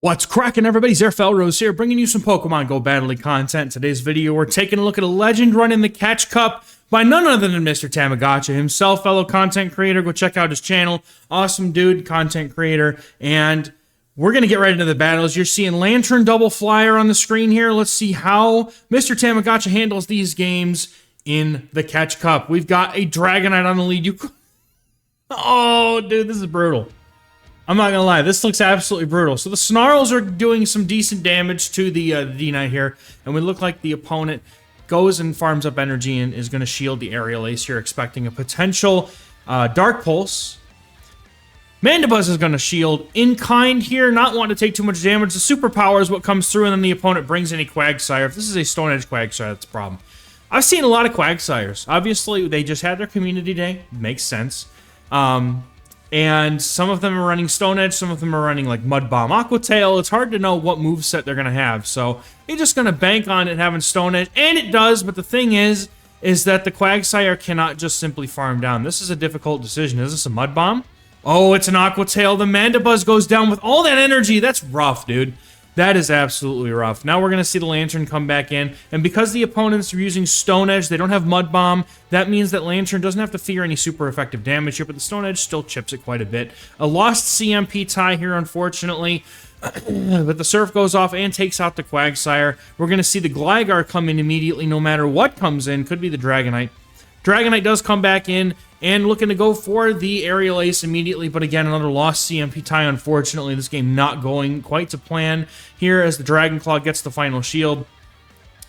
What's cracking, everybody? XehrFelrose here, bringing you some Pokemon GO Battle League content. Today's video, we're taking a look at a legend run in the Catch Cup by none other than Mr. Tamagotchi himself, fellow content creator. Go check out his channel. Awesome dude, content creator. And we're going to get right into the battles. You're seeing Lantern Double Flyer on the screen here. Let's see how Mr. Tamagotchi handles these games in the Catch Cup. We've got a Dragonite on the lead. Oh, dude, this is brutal. I'm not gonna lie, this looks absolutely brutal. So the Snarls are doing some decent damage to the D-Knight here, and we look like the opponent goes and farms up energy and is gonna shield the Aerial Ace here, expecting a potential Dark Pulse. Mandibuzz is gonna shield in kind here, not wanting to take too much damage. The Superpower is what comes through, and then the opponent brings in a Quagsire. If this is a Stone Edge Quagsire, that's a problem. I've seen a lot of Quagsires. Obviously, they just had their community day. Makes sense. And some of them are running Stone Edge, some of them are running like Mud Bomb, Aqua Tail. It's hard to know what moveset they're going to have. So you're just going to bank on it having Stone Edge. And it does, but the thing is that the Quagsire cannot just simply farm down. This is a difficult decision. Is this a Mud Bomb? Oh, it's an Aqua Tail. The Mandibuzz goes down with all that energy. That's rough, dude. That is absolutely rough. Now we're going to see the Lantern come back in, and because the opponents are using Stone Edge, they don't have Mud Bomb, that means that Lantern doesn't have to fear any super effective damage here, but the Stone Edge still chips it quite a bit. A lost CMP tie here, unfortunately, but the Surf goes off and takes out the Quagsire. We're going to see the Gligar come in immediately no matter what comes in. Could be the Dragonite. Dragonite does come back in and looking to go for the Aerial Ace immediately, but again, another lost CMP tie, unfortunately. This game not going quite to plan here as the Dragon Claw gets the final shield.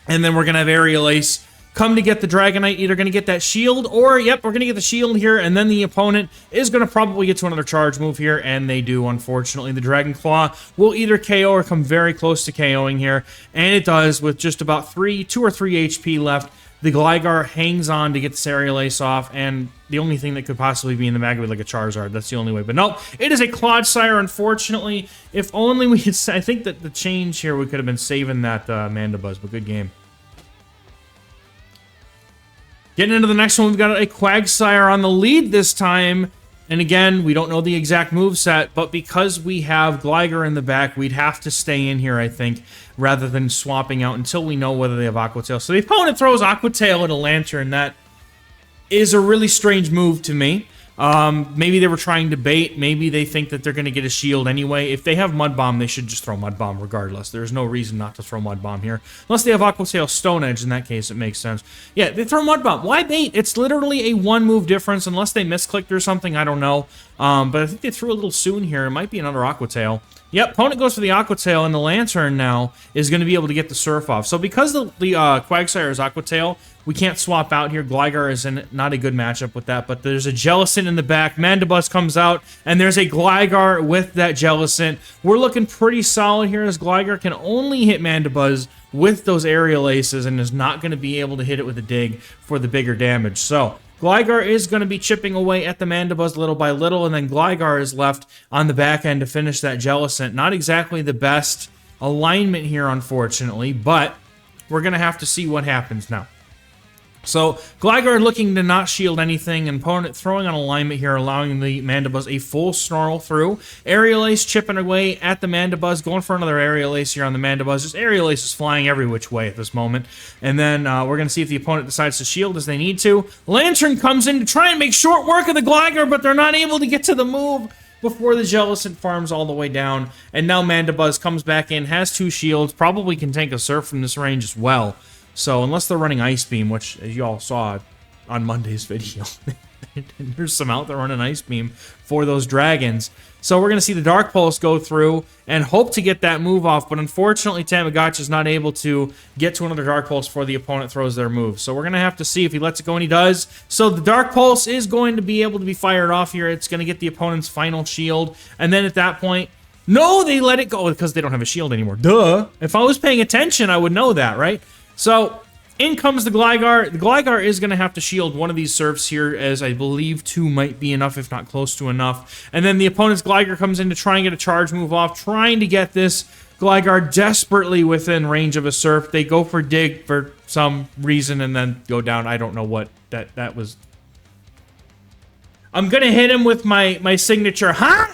And then we're going to have Aerial Ace come to get the Dragonite, either going to get that shield, or, yep, we're going to get the shield here, and then the opponent is going to probably get to another charge move here, and they do, unfortunately. The Dragon Claw will either KO or come very close to KOing here, and it does with just about 2 or 3 HP left. The Gligar hangs on to get the Aerial Ace off, and the only thing that could possibly be in the bag would be like a Charizard. That's the only way. But no, it is a Clodsire, unfortunately. If only we could... I think that the change here, we could have been saving that Mandibuzz, but good game. Getting into the next one, we've got a Quagsire on the lead this time. And again, we don't know the exact moveset, but because we have Gligar in the back, we'd have to stay in here, I think, rather than swapping out until we know whether they have Aqua Tail. So the opponent throws Aqua Tail at a Lantern. That is a really strange move to me. Maybe they were trying to bait. Maybe they think that they're going to get a shield anyway. If they have Mud Bomb, they should just throw Mud Bomb regardless. There's no reason not to throw Mud Bomb here. Unless they have Aqua Tail Stone Edge, in that case, it makes sense. Yeah, they throw Mud Bomb. Why bait? It's literally a one-move difference, unless they misclicked or something. I don't know. But I think they threw a little soon here. It might be another Aqua Tail. Yep, opponent goes for the Aqua Tail, and the Lantern now is going to be able to get the Surf off. So because the Quagsire is Aqua Tail, we can't swap out here. Gligar is not a good matchup with that, but there's a Jellicent in the back. Mandibuzz comes out, and there's a Gligar with that Jellicent. We're looking pretty solid here as Gligar can only hit Mandibuzz with those Aerial Aces and is not going to be able to hit it with a Dig for the bigger damage. So Gligar is going to be chipping away at the Mandibuzz little by little, and then Gligar is left on the back end to finish that Jellicent. Not exactly the best alignment here, unfortunately, but we're going to have to see what happens now. So Gligar looking to not shield anything, and opponent throwing on alignment here, allowing the Mandibuzz a full snarl through. Aerial Ace chipping away at the Mandibuzz, going for another Aerial Ace here on the Mandibuzz. Just Aerial Ace is flying every which way at this moment. And then we're going to see if the opponent decides to shield as they need to. Lantern comes in to try and make short work of the Gligar, but they're not able to get to the move before the Jellicent farms all the way down. And now Mandibuzz comes back in, has 2 shields, probably can tank a Surf from this range as well. So unless they're running Ice Beam, which as you all saw on Monday's video, there's some out there running Ice Beam for those Dragons. So we're going to see the Dark Pulse go through and hope to get that move off, but unfortunately Tamagotchi is not able to get to another Dark Pulse before the opponent throws their move. So we're going to have to see if he lets it go, and he does. So the Dark Pulse is going to be able to be fired off here. It's going to get the opponent's final shield, and then at that point, no, they let it go because they don't have a shield anymore. Duh! If I was paying attention, I would know that, right? So in comes the Gligar. The Gligar is going to have to shield one of these Surfs here, as I believe 2 might be enough, if not close to enough. And then the opponent's Gligar comes in to try and get a charge move off, trying to get this Gligar desperately within range of a Surf. They go for Dig for some reason and then go down. I don't know what that was. I'm going to hit him with my signature, huh?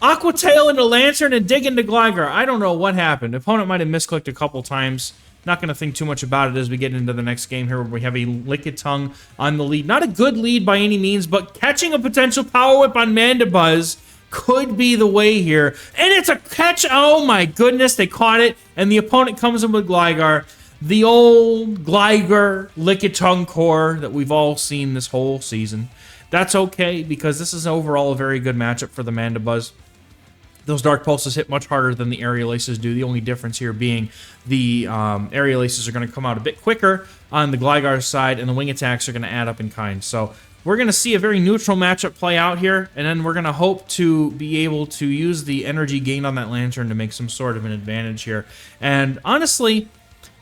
Aqua Tail into Lantern and dig into Gligar. I don't know what happened. Opponent might have misclicked a couple times. Not going to think too much about it as we get into the next game here where we have a Lickitung on the lead. Not a good lead by any means, but catching a potential Power Whip on Mandibuzz could be the way here. And it's a catch. Oh my goodness, they caught it. And the opponent comes in with Gligar. The old Gligar Lickitung core that we've all seen this whole season. That's okay because this is overall a very good matchup for the Mandibuzz. Those Dark Pulses hit much harder than the Aerial Aces do. The only difference here being the Aerial Aces are going to come out a bit quicker on the Gligar side, and the Wing Attacks are going to add up in kind. So we're going to see a very neutral matchup play out here, and then we're going to hope to be able to use the energy gained on that Lantern to make some sort of an advantage here. And honestly,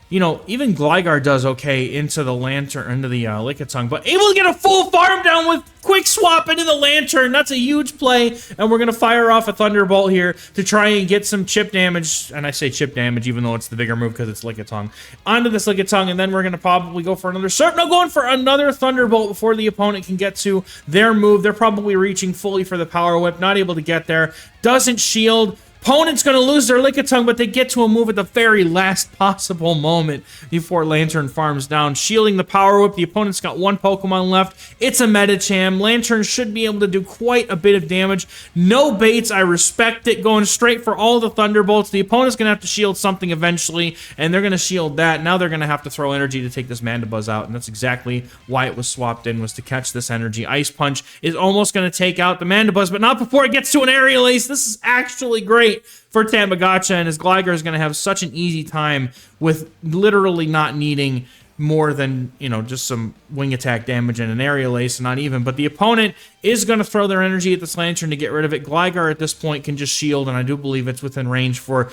you know, even Gligar does okay into the Lantern, into the Lickitung, but able to get a full farm down with Quick Swap into the Lantern. That's a huge play, and we're going to fire off a Thunderbolt here to try and get some chip damage, and I say chip damage even though it's the bigger move because it's Lickitung, onto this Lickitung, and then we're going to probably go for another Surf. No, going for another Thunderbolt before the opponent can get to their move. They're probably reaching fully for the Power Whip, not able to get there. Doesn't shield. Opponent's going to lose their Lickitung, but they get to a move at the very last possible moment before Lantern farms down. Shielding the Power Whip. The opponent's got one Pokemon left. It's a Medicham. Lantern should be able to do quite a bit of damage. No baits. I respect it. Going straight for all the Thunderbolts. The opponent's going to have to shield something eventually, and they're going to shield that. Now they're going to have to throw energy to take this Mandibuzz out, and that's exactly why it was swapped in, was to catch this energy. Ice Punch is almost going to take out the Mandibuzz, but not before it gets to an Aerial Ace. This is actually great for Tamagotchi, and his Gligar is going to have such an easy time with literally not needing more than, you know, just some wing attack damage and an Aerial Ace, not even. But the opponent is going to throw their energy at this Lantern to get rid of it. Gligar at this point can just shield, and I do believe it's within range for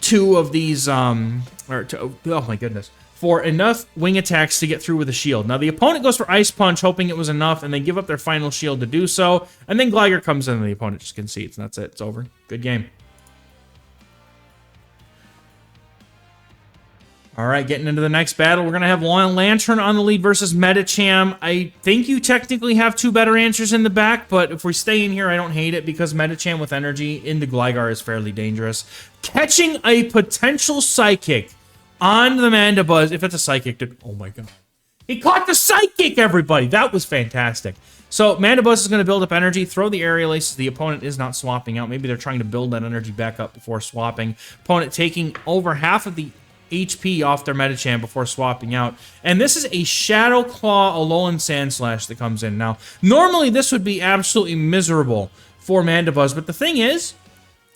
two of these, oh my goodness, for enough wing attacks to get through with a shield. Now the opponent goes for Ice Punch, hoping it was enough, and they give up their final shield to do so, and then Gligar comes in and the opponent just concedes, and that's it. It's over. Good game. All right, getting into the next battle, we're going to have Lantern on the lead versus Medicham. I think you technically have two better answers in the back, but if we stay in here, I don't hate it because Medicham with energy into Gligar is fairly dangerous. Catching a potential Psychic on the Mandibuzz, if it's a Psychic, oh my god. He caught the Psychic, everybody! That was fantastic. So Mandibuzz is going to build up energy, throw the Aerial Aces. The opponent is not swapping out. Maybe they're trying to build that energy back up before swapping. Opponent taking over half of the HP off their Medicham before swapping out. And this is a Shadow Claw Alolan Sandslash that comes in. Now, normally this would be absolutely miserable for Mandibuzz, but the thing is,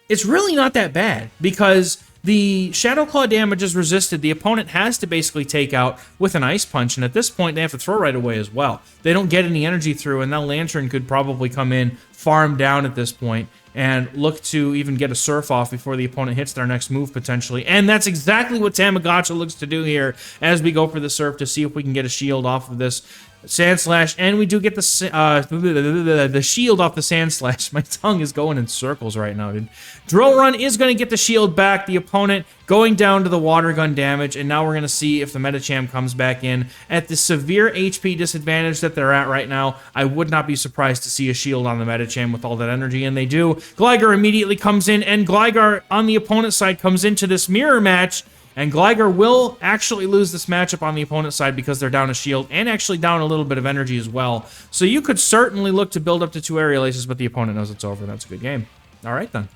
it's really not that bad because the Shadow Claw damage is resisted. The opponent has to basically take out with an Ice Punch, and at this point, they have to throw right away as well. They don't get any energy through, and now Lantern could probably come in, farm down at this point, and look to even get a Surf off before the opponent hits their next move, potentially. And that's exactly what Tamagotchi looks to do here as we go for the Surf to see if we can get a shield off of this Sandslash, and we do get the shield off the Sandslash. My tongue is going in circles right now, dude. Drill Run is going to get the shield back. The opponent going down to the Water Gun damage, and now we're going to see if the Medicham comes back in. At the severe HP disadvantage that they're at right now, I would not be surprised to see a shield on the Medicham with all that energy, and they do. Gligar immediately comes in, and Gligar on the opponent's side comes into this mirror match, and Gligar will actually lose this matchup on the opponent's side because they're down a shield and actually down a little bit of energy as well. So you could certainly look to build up to two Aerial Aces, but the opponent knows it's over. That's a good game. All right, then.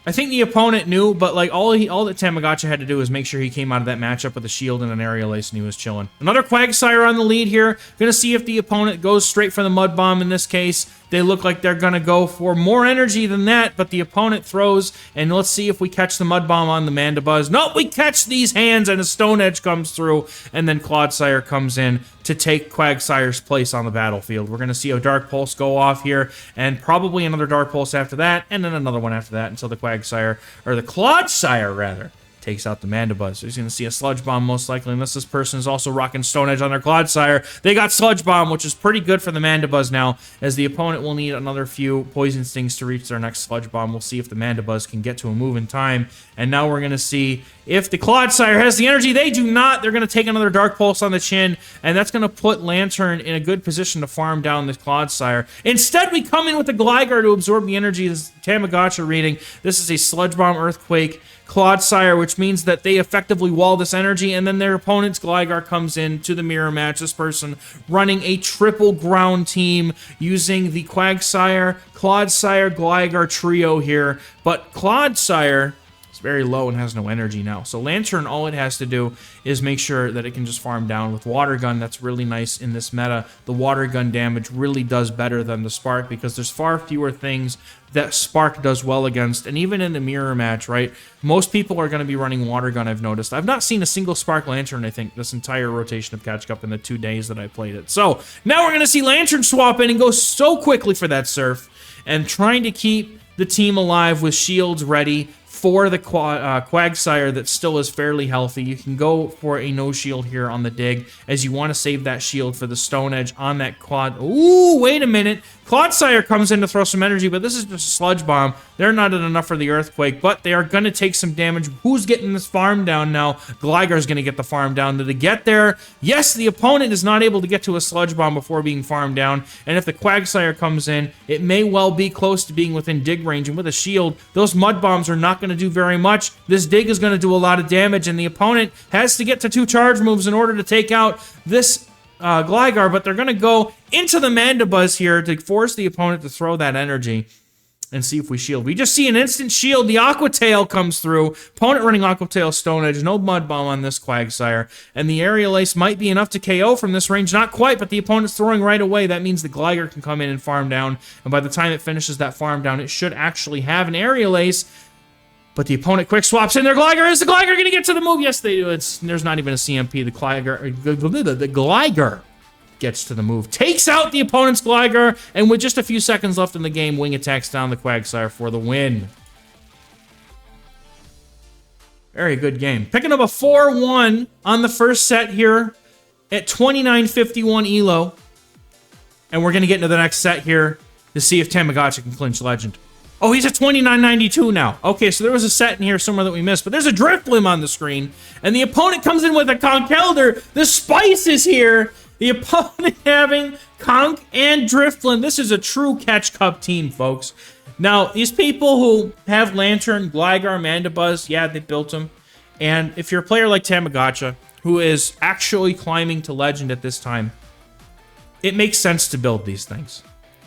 I think the opponent knew, but like all that Tamagotchi had to do was make sure he came out of that matchup with a shield and an Aerial Ace, and he was chilling. Another Quagsire on the lead here. Gonna see if the opponent goes straight for the Mud Bomb in this case. They look like they're gonna go for more energy than that, but the opponent throws, and let's see if we catch the Mud Bomb on the Mandibuzz. Nope, we catch these hands, and a Stone Edge comes through, and then Clodsire comes in to take Quagsire's place on the battlefield. We're gonna see a Dark Pulse go off here, and probably another Dark Pulse after that, and then another one after that, until the Quagsire, or the Clodsire, rather, takes out the Mandibuzz. So he's going to see a Sludge Bomb most likely, unless this person is also rocking Stone Edge on their Clodsire. They got Sludge Bomb, which is pretty good for the Mandibuzz now, as the opponent will need another few Poison Stings to reach their next Sludge Bomb. We'll see if the Mandibuzz can get to a move in time, and now we're going to see if the Clodsire has the energy. They do not. They're going to take another Dark Pulse on the chin, and that's going to put Lantern in a good position to farm down this Clodsire. Instead, we come in with the Gligar to absorb the energy. This Tamagotchi reading. This is a Sludge Bomb Earthquake Clodsire, which means that they effectively wall this energy, and then their opponent's Gligar comes in to the mirror match. This person running a triple ground team using the Quagsire, Clodsire, Gligar trio here, but Clodsire is very low and has no energy now. So Lantern, all it has to do is make sure that it can just farm down with Water Gun. That's really nice in this meta. The Water Gun damage really does better than the Spark, because there's far fewer things that Spark does well against, and even in the mirror match, right? Most people are going to be running Water Gun, I've noticed. I've not seen a single Spark Lantern, I think, this entire rotation of Catch Cup in the 2 days that I played it. So, now we're going to see Lantern swap in and go so quickly for that Surf, and trying to keep the team alive with shields ready for the Quagsire that still is fairly healthy. You can go for a no shield here on the dig, as you want to save that shield for the Stone Edge on that Quad. Ooh, wait a minute. Clodsire comes in to throw some energy, but this is just a Sludge Bomb. They're not at enough for the Earthquake, but they are going to take some damage. Who's getting this farm down now? Gligar's going to get the farm down. Did they get there? Yes, the opponent is not able to get to a Sludge Bomb before being farmed down, and if the Quagsire comes in, it may well be close to being within dig range, and with a shield, those Mud Bombs are not going to do very much. This dig is going to do a lot of damage, and the opponent has to get to 2 charge moves in order to take out this Gligar, but they're going to go into the Mandibuzz here to force the opponent to throw that energy and see if we shield. We just see an instant shield. The Aqua Tail comes through. Opponent running Aqua Tail, Stone Edge, no Mud Bomb on this Quagsire, and the Aerial Ace might be enough to KO from this range. Not quite, but the opponent's throwing right away. That means the Gligar can come in and farm down, and by the time it finishes that farm down, it should actually have an Aerial Ace. But the opponent quick swaps in their Gligar. Is the Gligar going to get to the move? Yes, they do. There's not even a CMP. The Gligar gets to the move. Takes out the opponent's Gligar. And with just a few seconds left in the game, Wing attacks down the Quagsire for the win. Very good game. Picking up a 4-1 on the first set here at 29.51 ELO. And we're going to get into the next set here to see if Tamagotchi can clinch Legend. Oh, he's at 29.92 now. Okay, so there was a set in here somewhere that we missed, but there's a Drifblim on the screen, and the opponent comes in with a Conkeldurr. The Spice is here. The opponent having Conk and Drifblim. This is a true Catch Cup team, folks. Now, these people who have Lantern, Gligar, Mandibuzz, yeah, they built them. And if you're a player like Tamagotchi, who is actually climbing to Legend at this time, it makes sense to build these things.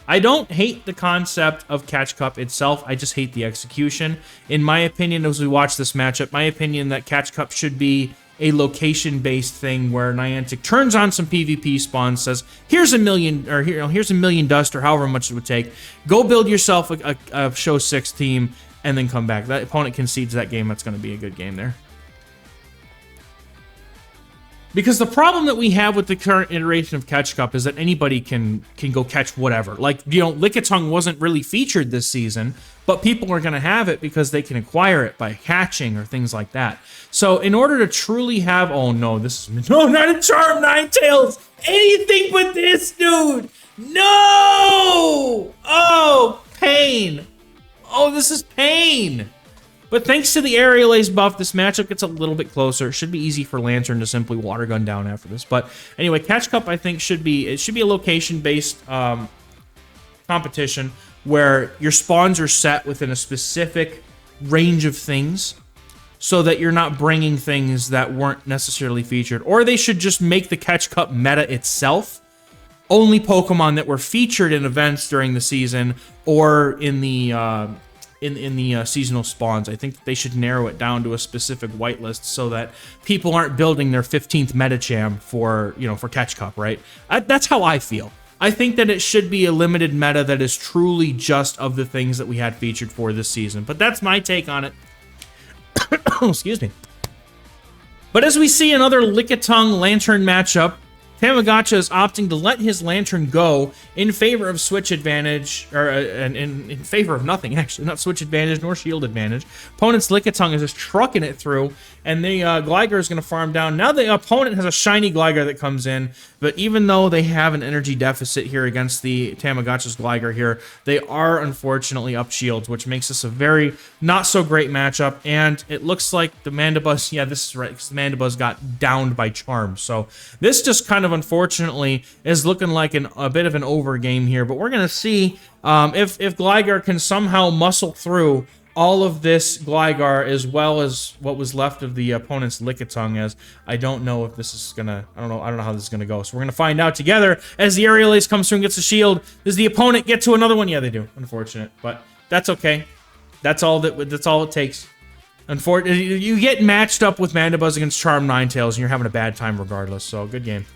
I don't hate the concept of Catch Cup itself, I just hate the execution. In my opinion, as we watch this matchup, my opinion that Catch Cup should be a location-based thing where Niantic turns on some PvP spawns, says, here's a million, or here's a million dust, or however much it would take. Go build yourself a Show 6 team, and then come back. That opponent concedes that game, that's going to be a good game there. Because the problem that we have with the current iteration of Catch Cup is that anybody can go catch whatever. Like, you know, Lickitung wasn't really featured this season, but people are going to have it because they can acquire it by hatching or things like that. So in order to truly have... Oh, no, this is... No, not a Charm, Ninetales! Anything but this, dude! No! Oh, pain! Oh, this is pain! But thanks to the Aerial Ace buff, this matchup gets a little bit closer. It should be easy for Lantern to simply Water Gun down after this. But anyway, Catch Cup, I think, should be a location-based competition where your spawns are set within a specific range of things so that you're not bringing things that weren't necessarily featured. Or they should just make the Catch Cup meta itself only Pokemon that were featured in events during the season or in the... In the seasonal spawns. I think they should narrow it down to a specific whitelist so that people aren't building their 15th Medicham for, you know, for Catch Cup, right? That's how I feel. I think that it should be a limited meta that is truly just of the things that we had featured for this season. But that's my take on it. Excuse me. But as we see another Lickitung Lantern matchup, Tamagotchi is opting to let his Lantern go in favor of switch advantage, or in favor of nothing, actually. Not switch advantage nor shield advantage. Opponent's Lickitung is just trucking it through, and the Gligar is going to farm down. Now the opponent has a shiny Gligar that comes in, but even though they have an energy deficit here against the Tamagotchi's Gligar here, they are unfortunately up shields, which makes this a very not so great matchup, and it looks like the Mandibuzz, yeah, this is right, because the Mandibuzz got downed by Charm, so this just kind of unfortunately is looking like a bit of an over game here, but we're going to see if Gligar can somehow muscle through all of this Gligar as well as what was left of the opponent's Lickitung, as I don't know if this is gonna, I don't know how this is gonna go. So we're gonna find out together as the Aerial Ace comes through and gets a shield. Does the opponent get to another one? Yeah, they do. Unfortunate, but that's okay. That's all it takes. Unfortunately, you get matched up with Mandibuzz against Charm Ninetales, and you're having a bad time regardless. So good game.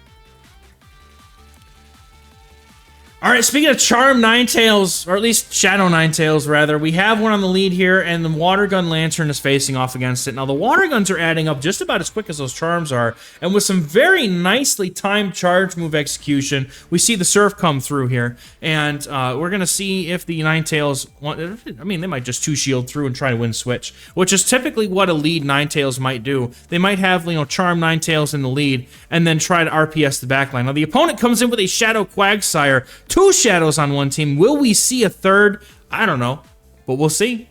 All right, speaking of Charm Ninetales, or at least Shadow Ninetales, rather, we have one on the lead here, and the Water Gun Lantern is facing off against it. Now, the Water Guns are adding up just about as quick as those Charms are, and with some very nicely timed charge move execution, we see the Surf come through here, and we're going to see if the Ninetales want, I mean, they might just two-shield through and try to win switch, which is typically what a lead Ninetales might do. They might have, you know, Charm Ninetales in the lead, and then try to RPS the backline. Now, the opponent comes in with a Shadow Quagsire, 2 Shadows on one team. Will we see a third? I don't know, but we'll see.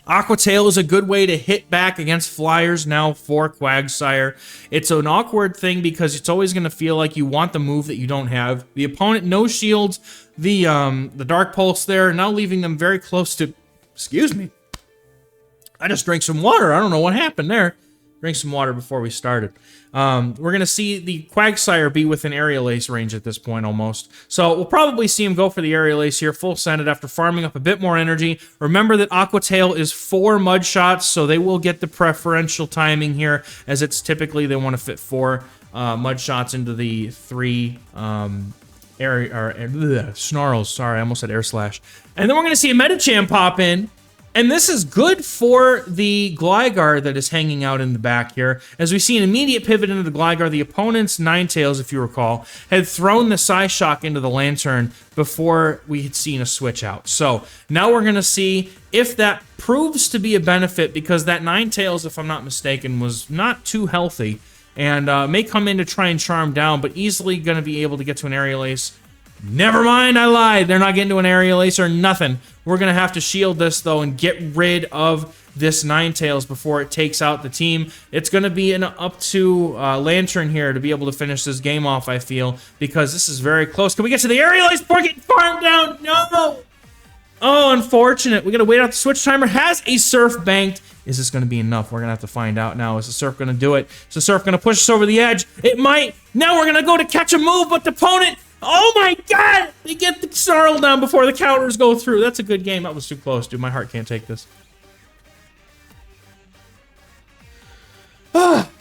Aqua Tail is a good way to hit back against Flyers now for Quagsire. It's an awkward thing because it's always going to feel like you want the move that you don't have. The opponent no shields the Dark Pulse there, now leaving them very close to... Excuse me. I just drank some water. I don't know what happened there. Drink some water before we started. We're going to see the Quagsire be within Aerial Ace range at this point almost. So we'll probably see him go for the Aerial Ace here, full send after farming up a bit more energy. Remember that Aqua Tail is 4 mud shots, so they will get the preferential timing here, as it's typically they want to fit 4 mud shots into the 3 snarls. Sorry, I almost said air slash. And then we're going to see a Medicham pop in. And this is good for the Gligar that is hanging out in the back here. As we see an immediate pivot into the Gligar, the opponent's Ninetales, if you recall, had thrown the Psyshock into the Lantern before we had seen a switch out. So now we're going to see if that proves to be a benefit, because that Ninetales, if I'm not mistaken, was not too healthy and may come in to try and charm down, but easily going to be able to get to an Aerial Ace. Never mind, I lied. They're not getting to an Aerial Ace or nothing. We're going to have to shield this, though, and get rid of this Ninetales before it takes out the team. It's going to be an up to Lantern here to be able to finish this game off, I feel, because this is very close. Can we get to the Aerial Ace before getting farmed down? No! Oh, unfortunate. We got to wait out the switch timer. Has a Surf banked. Is this going to be enough? We're going to have to find out now. Is the Surf going to do it? Is the Surf going to push us over the edge? It might. Now we're going to go to catch a move, but the opponent... Oh my god! They get the Snarl down before the counters go through. That's a good game. That was too close, dude. My heart can't take this.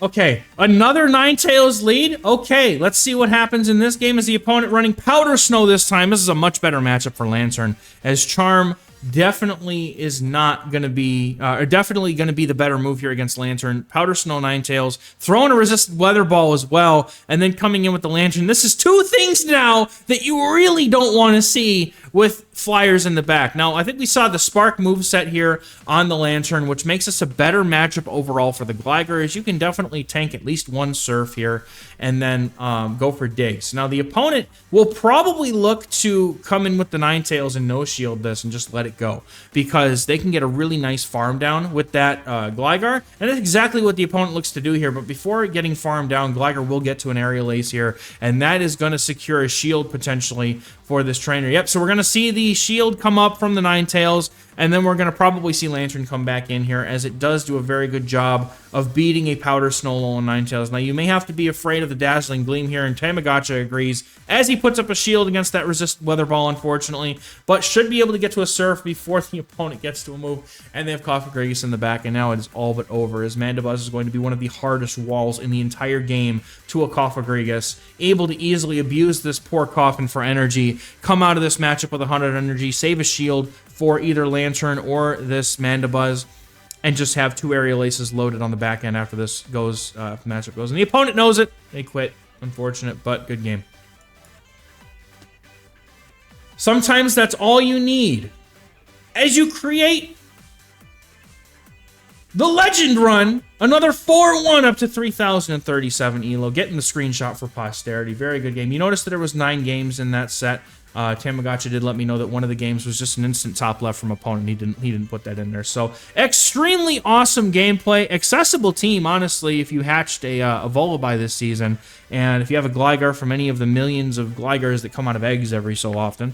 Okay, another Ninetales lead. Okay, let's see what happens in this game. Is the opponent running Powder Snow this time? This is a much better matchup for Lantern, as Charm definitely is not going to be, definitely going to be the better move here against Lantern. Powder Snow Ninetales, throwing a Resistant Weather Ball as well, and then coming in with the Lantern. This is 2 things now that you really don't want to see with Flyers in the back. Now, I think we saw the Spark moveset here on the Lantern, which makes us a better matchup overall for the Gligar, as you can definitely tank at least 1 Surf here and then go for digs. Now, the opponent will probably look to come in with the Ninetales and no-shield this and just let it go, because they can get a really nice farm down with that Gligar, and that's exactly what the opponent looks to do here. But before getting farmed down, Gligar will get to an Aerial Ace here, and that is going to secure a shield potentially for this trainer. Yep, so we're going to see the shield come up from the Ninetales, and then we're going to probably see Lantern come back in here, as it does do a very good job of beating a Powder Snow Alolan Ninetales. Now, you may have to be afraid of the Dazzling Gleam here, and Tamagotchi agrees, as he puts up a shield against that Resist Weather Ball, unfortunately, but should be able to get to a Surf before the opponent gets to a move. And they have Cofagrigus in the back, and now it is all but over, as Mandibuzz is going to be one of the hardest walls in the entire game to a Cofagrigus, able to easily abuse this poor Coffin for energy, come out of this matchup with 100 energy, save a shield for either Lantern or this Mandibuzz, and just have 2 Aerial Aces loaded on the back end after this goes, matchup goes. And the opponent knows it. They quit. Unfortunate, but good game. Sometimes that's all you need as you create the Legend Run. Another 4-1 up to 3,037 ELO. Getting the screenshot for posterity. Very good game. You notice that there was 9 games in that set. Tamagotchi did let me know that one of the games was just an instant top left from opponent. He didn't put that in there. So extremely awesome gameplay, accessible team. Honestly, if you hatched a Volibile this season, and if you have a Gligar from any of the millions of Gligars that come out of eggs every so often,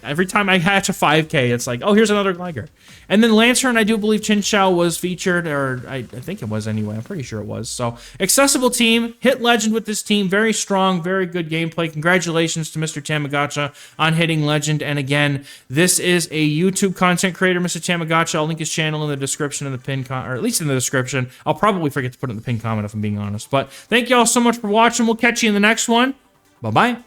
every time I hatch a 5K, it's like, oh, here's another Gligar. And then Lantern, I do believe Chinchou was featured, or I think it was anyway. I'm pretty sure it was. So, accessible team. Hit Legend with this team. Very strong, very good gameplay. Congratulations to Mr. Tamagotchi on hitting Legend. And again, this is a YouTube content creator, Mr. Tamagotchi. I'll link his channel in the description of the pin or at least in the description. I'll probably forget to put it in the pin comment if I'm being honest. But thank you all so much for watching. We'll catch you in the next one. Bye-bye.